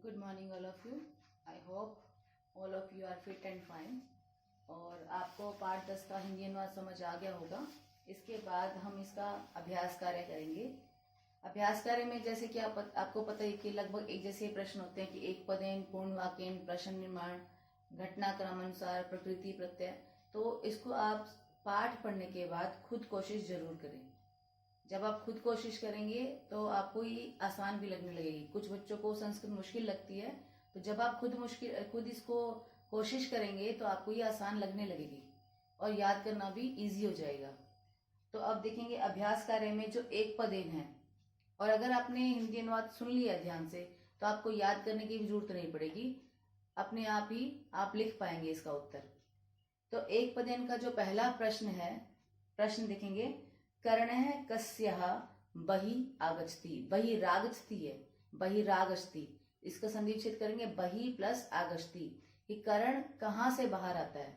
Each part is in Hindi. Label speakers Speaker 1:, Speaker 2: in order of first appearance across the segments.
Speaker 1: Good morning all of you. I hope all of you are fit and fine. और आपको पार्ट 10 का हिंदी अनुवाद समझ आ गया होगा। इसके बाद हम इसका अभ्यास कार्य करेंगे। अभ्यास कार्य में जैसे कि आपको पता है कि लगभग एक जैसे प्रश्न होते हैं कि एक पदेन, पूर्ण वाक्यन, प्रश्न निर्माण, घटनाक्रम अनुसार, प्रकृति प्रत्यय। तो इसको आप पाठ पढ़ने के बाद खुद कोशिश जरूर करें। जब आप खुद कोशिश करेंगे तो आपको ये आसान भी लगने लगेगी। कुछ बच्चों को संस्कृत मुश्किल लगती है, तो जब आप खुद इसको कोशिश करेंगे तो आपको ये आसान लगने लगेगी और याद करना भी इजी हो जाएगा। तो अब देखेंगे अभ्यास कार्य में जो एक पदेन है, और अगर आपने हिंदी अनुवाद सुन लिया ध्यान से तो आपको याद करने की भी जरूरत नहीं पड़ेगी, अपने आप ही आप लिख पाएंगे इसका उत्तर। तो एक पदेन का जो पहला प्रश्न है, प्रश्न देखेंगे, कर्णः कस्यः बहिः आगच्छति। बहिरागच्छति है, बहिरागच्छति। इसका संधि विच्छेद करेंगे बहि प्लस आगच्छति। कि कर्ण कहाँ से बाहर आता है।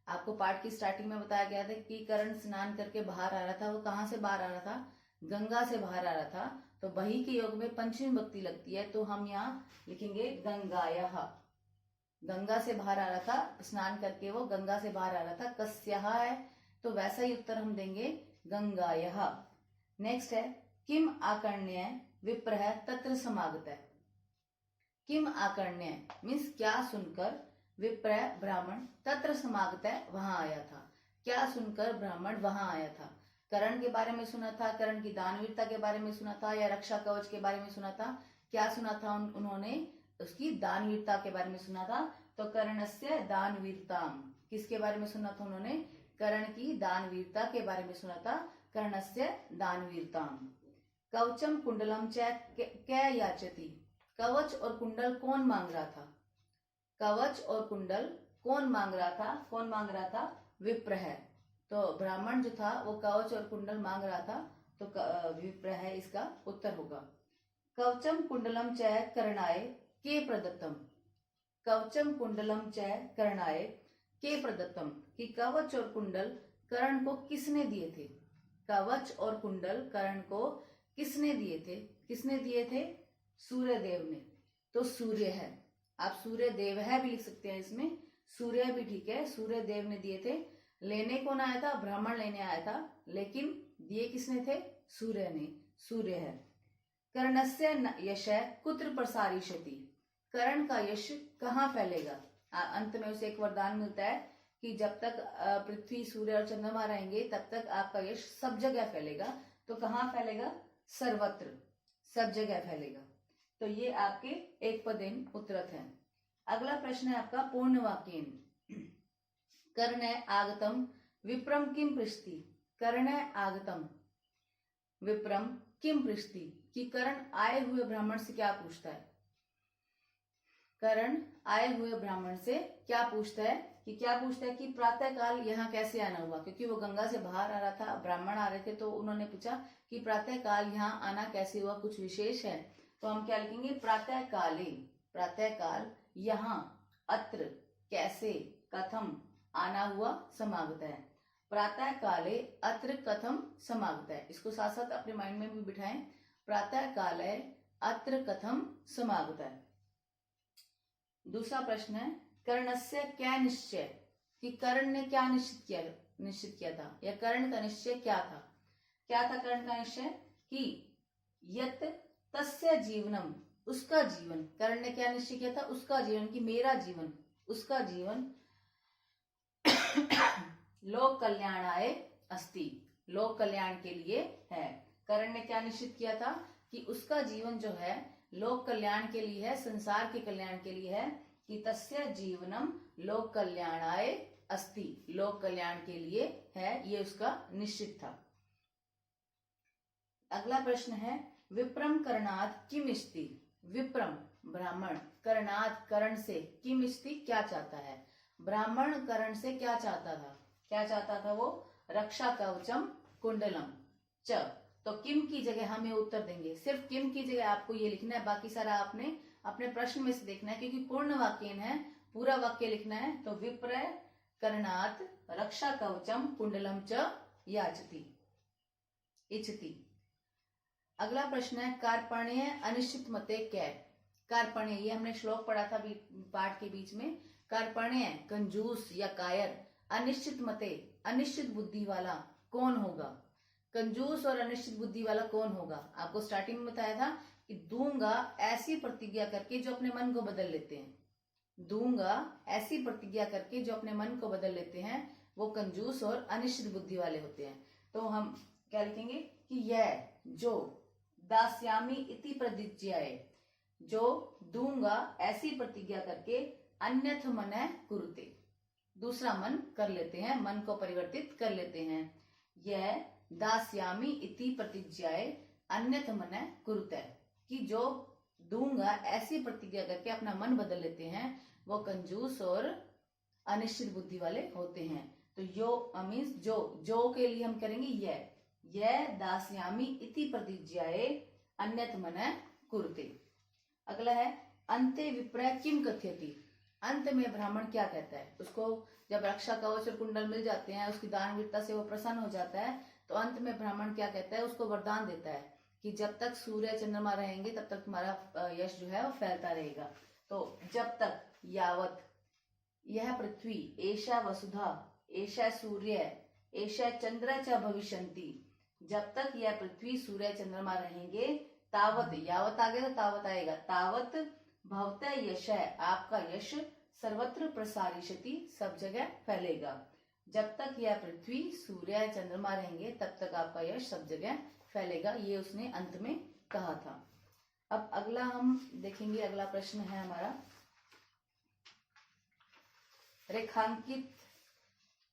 Speaker 1: आपको पाठ की स्टार्टिंग में बताया गया था कि कर्ण स्नान करके बाहर आ रहा था। वो कहाँ से बाहर आ रहा था? गंगा से बाहर आ रहा था। तो बहि के योग में पंचमी विभक्ति लगती है, तो हम यहाँ लिखेंगे गंगायाः। गंगा से बाहर आ रहा था, स्नान करके वो गंगा से बाहर आ रहा था। कस्यः है तो वैसा ही उत्तर हम देंगे गंगायाः। नेक्स्ट है, किम आकर्ण्य विप्रः तत्र समागतः। किम आकर्ण्य मीन्स क्या सुनकर, विप्रः ब्राह्मण, तत्र समागतः वहां आया था। क्या सुनकर ब्राह्मण वहां आया था? कर्ण के बारे में सुना था, कर्ण की दानवीरता के बारे में सुना था, या रक्षा कवच के बारे में सुना था? क्या सुना था उन्होंने? उसकी दानवीरता के बारे में सुना था। तो कर्णस्य दानवीरताम, किसके बारे में सुना था उन्होंने? कर्ण की दानवीरता के बारे में सुना था। कर्णस्य दानवीरताम। कवचम कुंडलम च कै याचति। कवच और कुंडल कौन मांग रहा था? कवच और कुंडल कौन मांग रहा था? कौन मांग रहा था? विप्र है। तो ब्राह्मण जो था वो कवच और कुंडल मांग रहा था, तो विप्र है इसका उत्तर होगा। कवचम कुंडलम च कर्णाय के प्रदत्तम। कवचम कुंडलम च कर्णाय के प्रदत्तम। कि कवच और कुंडल कर्ण को किसने दिए थे? कवच और कुंडल कर्ण को किसने दिए थे? किसने दिए थे? सूर्यदेव ने। तो सूर्य है, आप सूर्य देव है भी लिख सकते हैं, इसमें सूर्य भी ठीक है। सूर्य देव ने दिए थे। लेने कौन आया था? ब्राह्मण लेने आया था, लेकिन दिए किसने थे? सूर्य ने। सूर्य है। कर्णस्य यश कुत्र प्रसारिष्यति। कर्ण का यश कहाँ फैलेगा? अंत में उसे एक वरदान मिलता है कि जब तक पृथ्वी, सूर्य और चंद्रमा रहेंगे तब तक आपका यश सब जगह फैलेगा। तो कहाँ फैलेगा? सर्वत्र, सब जगह फैलेगा। तो ये आपके एक पदेन उत्तरत हैं। अगला प्रश्न है आपका पूर्ण वाक्यन। कर्ण आगतम विप्रम किम पृष्टि। कर्ण आगतम विप्रम किम पृष्टि। कि कर्ण आए हुए ब्राह्मण से क्या पूछता है? कर्ण आए हुए ब्राह्मण से क्या पूछता है? कि क्या पूछता है कि प्रातः काल यहाँ कैसे आना हुआ? क्योंकि वो गंगा से बाहर आ रहा था, ब्राह्मण आ रहे थे, तो उन्होंने पूछा कि प्रातः काल यहाँ आना कैसे हुआ, कुछ विशेष है? तो हम क्या लिखेंगे? प्रातः काले, प्रातः काल यहाँ, अत्र कैसे, कथम आना हुआ, समागत है। प्रातः काले अत्र कथम समागत है। इसको साथ साथ अपने माइंड में भी बिठाएं। प्रातः काले अत्र कथम समागत है। दूसरा प्रश्न है, कर्णस्य क्या निश्चय। कि कर्ण ने क्या निश्चित किया था, या कर्ण का निश्चय क्या था? क्या था कर्ण का निश्चय? कि यत तस्य जीवनम, उसका जीवन। कर्ण ने क्या निश्चय किया था? उसका जीवन, कि मेरा जीवन, उसका जीवन लोक कल्याणाय अस्ति, लोक कल्याण के लिए है। कर्ण ने क्या निश्चित किया था? कि उसका जीवन जो है लोक कल्याण के लिए है, संसार के कल्याण के लिए है। कि तस्य जीवनम लोक कल्याणाय अस्ति, लोक कल्याण के लिए है, ये उसका निश्चित था। अगला प्रश्न है, विप्रम कर्णात् किम इष्टि। विप्रम ब्राह्मण, कर्णात् कर्ण से, किम इष्टि क्या चाहता है? ब्राह्मण कर्ण से क्या चाहता था? क्या चाहता था वो? रक्षा कवचम कुंडलम च। तो किम की जगह हम ये उत्तर देंगे। सिर्फ किम की जगह आपको ये लिखना है, बाकी सारा आपने अपने प्रश्न में से देखना है, क्योंकि पूर्ण वाक्यन है, पूरा वाक्य लिखना है। तो विप्र कर्णात् रक्षा कवचम कुंडलम च याचति, इच्छति। अगला प्रश्न है, कार्पण्य अनिश्चित मते कै। कार्पण्य, ये हमने श्लोक पढ़ा था पाठ के बीच में। कार्पण्य कंजूस या कायर, अनिश्चित मते अनिश्चित बुद्धि वाला कौन होगा। कंजूस और अनिश्चित बुद्धि वाला कौन होगा, आपको स्टार्टिंग में बताया था कि दूंगा ऐसी प्रतिज्ञा करके जो अपने मन को बदल लेते हैं। दूंगा ऐसी प्रतिज्ञा करके जो अपने मन को बदल लेते हैं, वो कंजूस और अनिश्चित बुद्धि वाले होते हैं। तो हम क्या लिखेंगे कि यह जो दास्यामी इति प्रतिज्ञाए, जो दूंगा ऐसी प्रतिज्ञा करके अन्यथ मनः कुरुते, दूसरा मन कर लेते हैं, मन को परिवर्तित कर लेते हैं। यह दास्यामी इति प्रतिज्ञाए अन्यथ मनः कुरुते, कि जो दूंगा ऐसी प्रतिज्ञा करके अपना मन बदल लेते हैं, वो कंजूस और अनिश्चित बुद्धि वाले होते हैं। तो यो मीन्स जो के लिए हम करेंगे यह दास्यामी इति प्रतिज्ञाए अन्यथ मनः कुरुते। अगला है अन्ते विप्रय किम कथयति, अंत में ब्राह्मण क्या कहता है। उसको जब रक्षा कवच और कुंडल मिल जाते हैं, उसकी दानवीरता से वो प्रसन्न हो जाता है, तो अंत में ब्राह्मण क्या कहता है, उसको वरदान देता है कि जब तक सूर्य चंद्रमा रहेंगे तब तक तुम्हारा यश जो है वो फैलता रहेगा। तो जब तक यावत यह पृथ्वी एषा वसुधा एषा सूर्य एषा चंद्र च भविष्यन्ति, जब तक यह पृथ्वी सूर्य चंद्रमा रहेंगे, तावत, यावत आगे तो तावत आएगा, तावत भवतः यश, आपका यश सर्वत्र प्रसारिष्यति, सब जगह फैलेगा। जब तक यह पृथ्वी सूर्य चंद्रमा रहेंगे तब तक आपका यश सब जगह फैलेगा, ये उसने अंत में कहा था। अब अगला हम देखेंगे, अगला प्रश्न है हमारा रेखांकित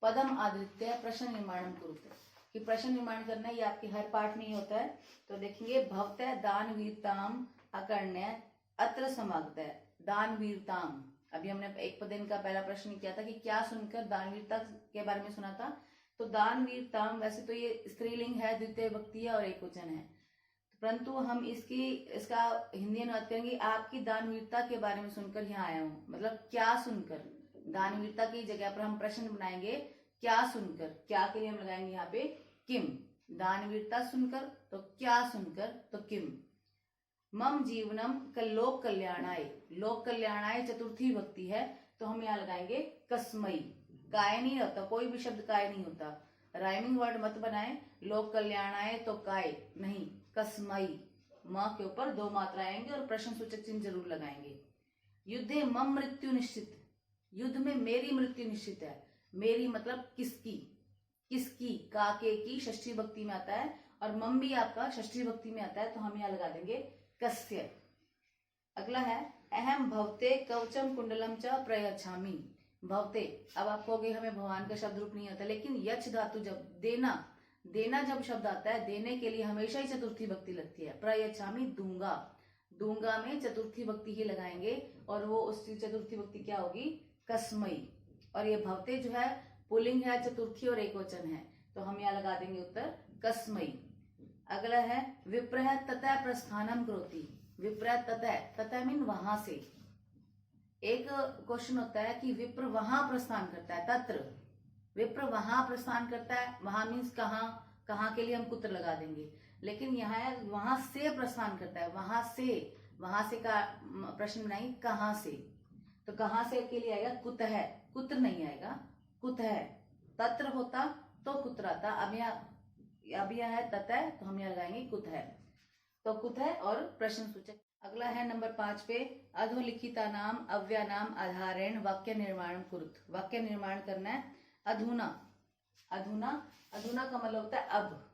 Speaker 1: पदम आदृत्य प्रश्न निर्माण कुरुते, कि प्रश्न निर्माण करना ये आपके हर पाठ में ही होता है। तो देखेंगे भवतः दान वीरताम अकर्ण्य अत्र समागतः, दान वीरताम, अभी हमने एक दिन का पहला प्रश्न किया था कि क्या सुनकर दानवीरता के बारे में सुना था। तो दानवीरताम, वैसे तो ये स्त्रीलिंग है, द्वितीय विभक्ति है और एकवचन है, परंतु हम इसका हिंदी अनुवाद करेंगे आपकी दानवीरता के बारे में सुनकर यहाँ आया हूँ। मतलब क्या सुनकर, दानवीरता की जगह पर हम प्रश्न बनाएंगे क्या सुनकर, क्या के लिए हम लगाएंगे यहाँ पे किम, दानवीरता सुनकर तो क्या सुनकर तो किम। मम जीवनम लोक कल्याणाय, लोक कल्याणाय चतुर्थी विभक्ति है, तो हम यहाँ लगाएंगे कस्मई, काय नहीं होता, कोई भी शब्द काय नहीं होता, राइमिंग वर्ड मत बनाए, लोक कल्याणाय तो काय नहीं, कस्मई, म के ऊपर दो मात्रा आएंगे और प्रश्न सूचक चिन्ह जरूर लगाएंगे। युद्धे मम मृत्यु निश्चित, युद्ध में मेरी मृत्यु निश्चित है, मेरी मतलब किसकी, किसकी, काके की षष्ठी भक्ति में आता है और मम भी आपका षष्ठी भक्ति में आता है, तो हम यहाँ लगा देंगे कस्य। अगला है अहम भवते कवचम कुंडलम च प्रयच्छामि, भवते, अब आप कहोगे हमें भगवान का शब्द रूप नहीं आता, लेकिन यच धातु जब देना जब शब्द आता है, देने के लिए हमेशा ही चतुर्थी भक्ति लगती है। प्रयच्छामि दूंगा, दूंगा में चतुर्थी भक्ति ही लगाएंगे और वो उसकी चतुर्थी भक्ति क्या होगी, कस्मई। और ये भवते जो है पुल्लिंग है, चतुर्थी और एकवचन है, तो हम यहाँ लगा देंगे उत्तर कस्मई। अगला है विप्रह ततः प्रस्थानम करोति, विप्रह ततः मीन वहां से। एक क्वेश्चन होता है कि विप्र वहां प्रस्थान करता है, तत्र, विप्र वहां प्रस्थान करता है, वहां मीन्स कहाँ, कहाँ के लिए हम कुत्र लगा देंगे, लेकिन यहाँ वहां से प्रस्थान करता है, वहां से का प्रश्न बनाएंगे कहाँ से, तो कहाँ से के लिए आएगा कुतः, कुत्र नहीं आएगा, कुतः, तत्र होता तो कुत्र आता, अब यहाँ है ततः, तो हम यहाँ लगाएंगे कुतः, तो कुतः और प्रश्न सूचक। अगला है नंबर 5 पे अधोलिखिता नाम अव्यय नाम आधारेण वाक्य निर्माण कुरुत, वाक्य निर्माण करना है। अधुना, अधुना, अधुना का मतलब होता है अब,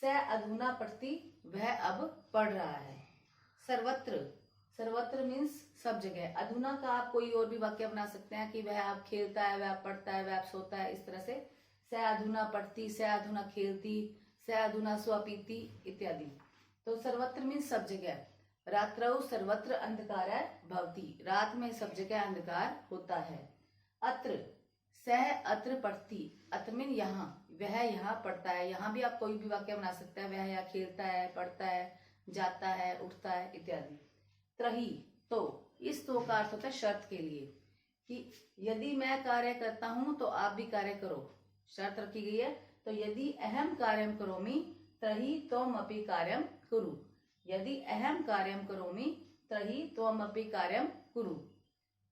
Speaker 1: स अधुना पढ़ती, वह अब पढ़ रहा है। सर्वत्र, सर्वत्र मीन्स सब जगह, अधुना का आप कोई और भी वाक्य बना सकते हैं कि वह अब खेलता है, वह पढ़ता है, वह अब सोता है, इस तरह से स अधुना पढ़ती, स अधुना खेलती, स अधुना स्वपीति इत्यादि। तो सर्वत्र मीन्स सब जगह। रात्रौ सर्वत्र अंधकार भवति, रात में सब जगह अंधकार होता है। अत्र, सह अत्र पढ़ती, अत्र मीन यहाँ, वह यहाँ पढ़ता है, यहाँ भी आप कोई भी वाक्य बना सकते हैं, वह यहाँ खेलता है, पढ़ता है, जाता है, उठता है इत्यादि। त्रही, तो, इस तो का अर्थ होता है शर्त के लिए, कि यदि मैं कार्य करता हूं तो आप भी कार्य करो, शर्त रखी गई है। तो यदि अहम कार्यम करोमि तर्हि त्वमपि कार्यम कुरु, यदि अहम कार्यम करोमि त्रही त्वमपि कार्यम कुरु।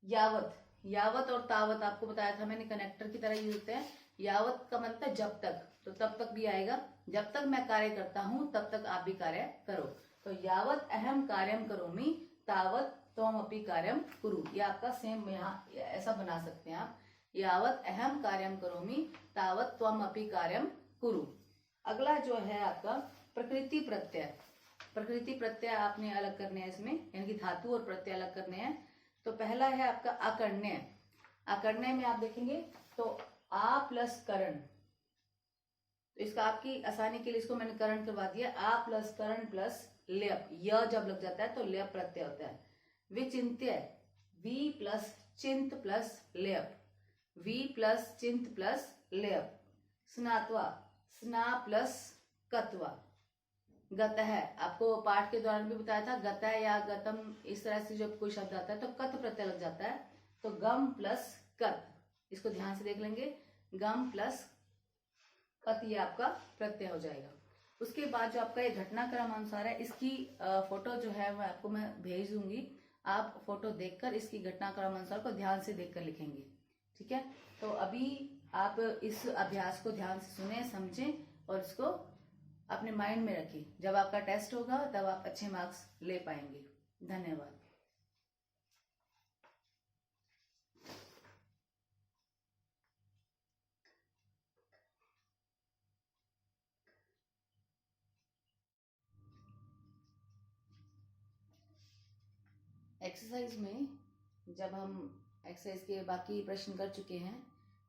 Speaker 1: यावत, यावत और तावत आपको बताया था मैंने, कनेक्टर की तरह यूज होते हैं। यावत का मतलब है जब तक, तो तब तक भी आएगा। जब तक मैं कार्य करता हूँ तब तक आप भी कार्य करो। तो यावत अहम कार्यम करोमि तावत त्वमपि कार्यम कुरु। ये आपका सेम यहाँ ऐसा बना सकते हैं आप, यावत अहम कार्यम करोमि तावत त्वमपि कार्यम कुरु। अगला जो है आपका प्रकृति प्रत्यय। प्रकृति प्रत्यय आपने अलग करने हैं इसमें, यानी कि धातु और प्रत्यय अलग करने हैं। तो पहला है आपका अकर्ण्य। अकर्ण्य में आप देखेंगे तो आ प्लस करण, तो इसका आपकी आसानी के लिए इसको मैंने करण करवा दिया। आ प्लस करण प्लस लेप, य जब लग जाता है तो लेप प्रत्यय होता है। विचिन्त्य, वी प्लस चिंत प्लस लेप, वी प्लस चिंत प्लस लेप। स्नात्वा, स्ना प्लस कत्वा। गतः, आपको पाठ के दौरान भी बताया था, गतः या गतम इस तरह से जब कोई शब्द आता है तो कत प्रत्यय लग जाता है, तो गम प्लस कत, इसको ध्यान से देख लेंगे, गम प्लस कत ये आपका प्रत्यय हो जाएगा। उसके बाद जो आपका ये घटनाक्रम अनुसार है, इसकी फोटो जो है वो आपको मैं भेज दूंगी, आप फोटो देखकर इसकी घटनाक्रम अनुसार को ध्यान से देखकर लिखेंगे, ठीक है। तो अभी आप इस अभ्यास को ध्यान से सुने, समझें और इसको अपने माइंड में रखें। जब आपका टेस्ट होगा तब आप अच्छे मार्क्स ले पाएंगे। धन्यवाद। एक्सरसाइज में जब हम एक्सरसाइज के बाकी प्रश्न कर चुके हैं,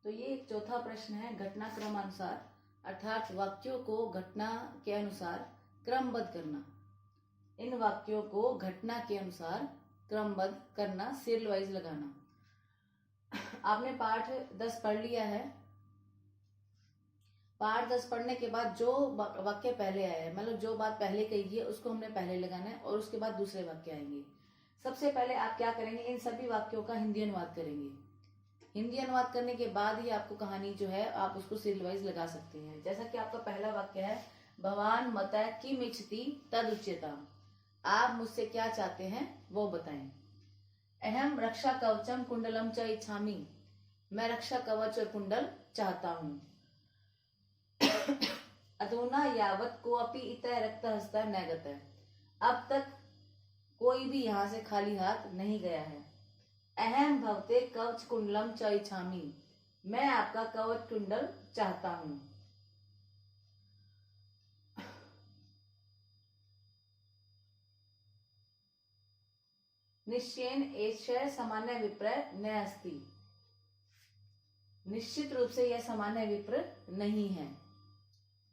Speaker 1: तो ये एक चौथा प्रश्न है, घटनाक्रमानुसार, अर्थात वाक्यों को घटना के अनुसार क्रमबद्ध करना। इन वाक्यों को घटना के अनुसार क्रमबद्ध करना, सीरियल वाइज लगाना। आपने पाठ 10 पढ़ लिया है। पाठ 10 पढ़ने के बाद जो वाक्य पहले आया है, मतलब जो बात पहले कही है उसको हमने पहले लगाना है और उसके बाद दूसरे वाक्य आएंगे। सबसे पहले आप क्या करेंगे, इन सभी वाक्यों का हिंदी अनुवाद करेंगे। हिंदी अनुवाद करने के बाद ही आपको कहानी जो है आप उसको सीरियल वाइज लगा सकते हैं। जैसा कि आपका पहला वाक्य है, भगवान मता किम इच्छति तद उच्यताम। आप मुझसे क्या चाहते हैं वो बताएं। अहम रक्षा कवचम कुंडलम च इच्छामि। मैं रक्षा कवच और कुंडल चाहता हूं। अधुना यावत कोअपि इतः रक्तहस्तः न गतः। अब तक कोई भी यहां से खाली हाथ नहीं गया है। अहम भवते कवच कुंडलम च इच्छामि। मैं आपका कवच कुंडल चाहता हूं। निश्चयेन एषः सामान्य विप्रय न अस्ति। निश्चित रूप से यह सामान्य विप्र नहीं है।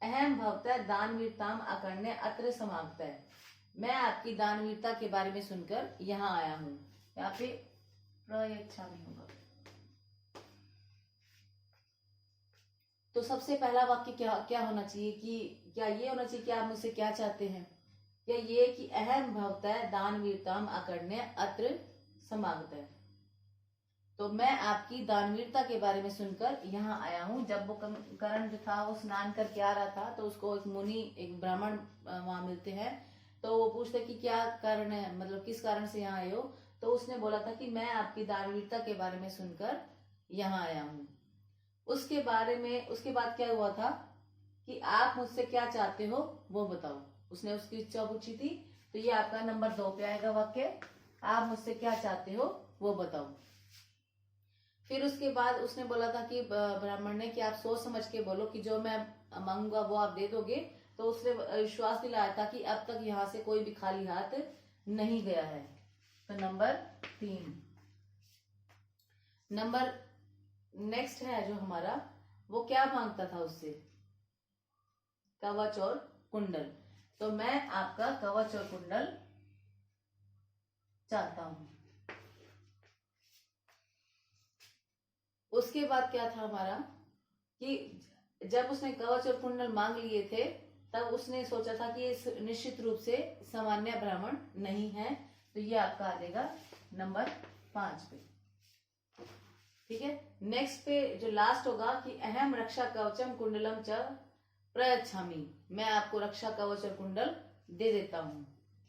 Speaker 1: अहम भवतः दानवीरताम अकर्ण्य अत्र समागतः। मैं आपकी दानवीरता के बारे में सुनकर यहाँ आया हूँ। यहाँ पे प्रयच्छा भी होगा। तो सबसे पहला वाक्य क्या होना चाहिए कि क्या ये होना चाहिए कि आप मुझसे क्या चाहते हैं, या ये कि अहम भवतः दानवीरताम अकर्ण्य अत्र समागतः। तो मैं आपकी दानवीरता के बारे में सुनकर यहाँ आया हूँ। जब वो कर्ण जो था वो स्नान करके आ रहा था, तो उसको एक मुनि, एक ब्राह्मण वहां मिलते हैं, तो वो पूछते कि क्या कारण है, मतलब किस कारण से यहाँ आए हो। तो उसने बोला था कि मैं आपकी दानवीरता के बारे में सुनकर यहाँ आया हूँ। उसके बाद क्या हुआ था कि आप मुझसे क्या चाहते हो वो बताओ। उसने उसकी इच्छा पूछी थी, तो ये आपका नंबर 2 पे आएगा वाक्य, आप मुझसे क्या चाहते हो वो बताओ। फिर उसके बाद उसने बोला था कि ब्राह्मण ने कि आप सोच समझ के बोलो कि जो मैं मांगूंगा वो आप दे दोगे। तो उसने विश्वास दिलाया था कि अब तक यहाँ से कोई भी खाली हाथ नहीं गया है। तो नंबर 3। नंबर नेक्स्ट है जो हमारा, वो क्या मांगता था उससे, कवच और कुंडल। तो मैं आपका कवच और कुंडल चाहता हूं। उसके बाद क्या था हमारा कि जब उसने कवच और कुंडल मांग लिए थे, तब उसने सोचा था कि ये निश्चित रूप से सामान्य ब्राह्मण नहीं है। तो ये आपका आ जाएगा नंबर 5 पे, ठीक है। नेक्स्ट पे जो लास्ट होगा कि अहम रक्षा कवचम कुंडलम च प्रयच्छामि। मैं आपको रक्षा कवच और कुंडल दे देता हूं।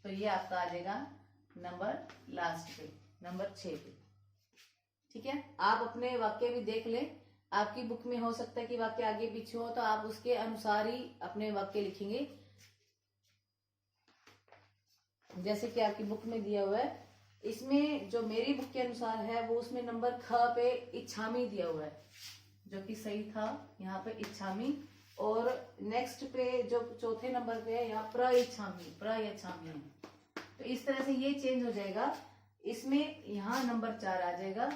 Speaker 1: तो ये आपका आ जाएगा नंबर लास्ट पे, नंबर 6 पे। ठीक है, आप अपने वाक्य भी देख लें। आपकी बुक में हो सकता है कि वाक्य आगे पीछे हो, तो आप उसके अनुसार ही अपने वाक्य लिखेंगे। जैसे कि आपकी बुक में दिया हुआ है, इसमें जो मेरी बुक के अनुसार है वो उसमें नंबर ख पे इच्छामी दिया हुआ है, जो कि सही था। यहाँ पे इच्छामी, और नेक्स्ट पे जो चौथे नंबर पे है यहाँ प्रइच्छामी, प्रयच्छामी है। तो इस तरह से ये चेंज हो जाएगा। इसमें यहाँ नंबर 4 आ जाएगा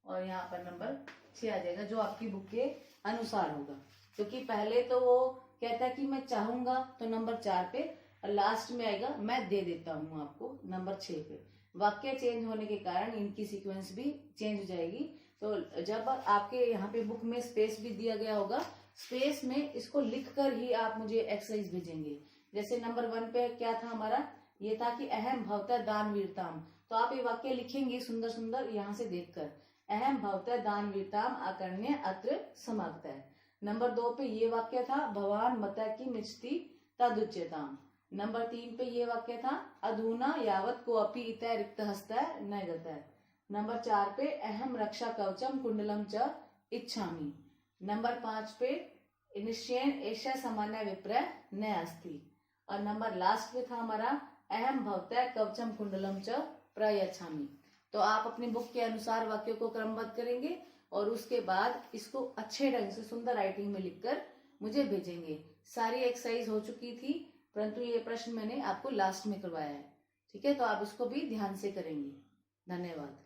Speaker 1: और यहाँ पर नंबर 6 आ जाएगा, जो आपकी बुक के अनुसार होगा। क्योंकि पहले तो वो कहता है कि मैं चाहूंगा, तो नंबर 4 पे, और लास्ट में आएगा मैं दे देता हूँ आपको, नंबर 6 पे। वाक्य चेंज होने के कारण इनकी सीक्वेंस भी चेंज हो जाएगी। तो जब आपके यहाँ पे बुक में स्पेस भी दिया गया होगा, स्पेस में इसको लिखकर ही आप मुझे एक्सरसाइज भेजेंगे। जैसे नंबर 1 पे क्या था हमारा, ये था कि अहम भवतः दानवीरताम। तो आप ये वाक्य लिखेंगे सुंदर सुंदर यहाँ से देखकर, अहम भवतः दानवीरताम आकर्ण्य अत्र समागतः। नंबर 2 पे ये वाक्य था, भवान मता की मिचती तदुच्यताम। नंबर 3 पे ये वाक्य था, अधुना यावत कोऽपि इतः रिक्त हस्तः न गतः। नंबर 4 पे, अहम रक्षा कवचम कुंडलम च इच्छामि। नंबर 5 पे, निश्चयेन एषः सामान्य विप्रः न अस्ति। और नंबर लास्ट पे था हमारा, अहम भवतः कवचम कुंडलम च प्रयच्छामि। तो आप अपनी बुक के अनुसार वाक्यों को क्रमबद्ध करेंगे और उसके बाद इसको अच्छे ढंग से सुंदर राइटिंग में लिखकर मुझे भेजेंगे। सारी एक्सरसाइज हो चुकी थी, परंतु ये प्रश्न मैंने आपको लास्ट में करवाया है। ठीक है, तो आप इसको भी ध्यान से करेंगे। धन्यवाद।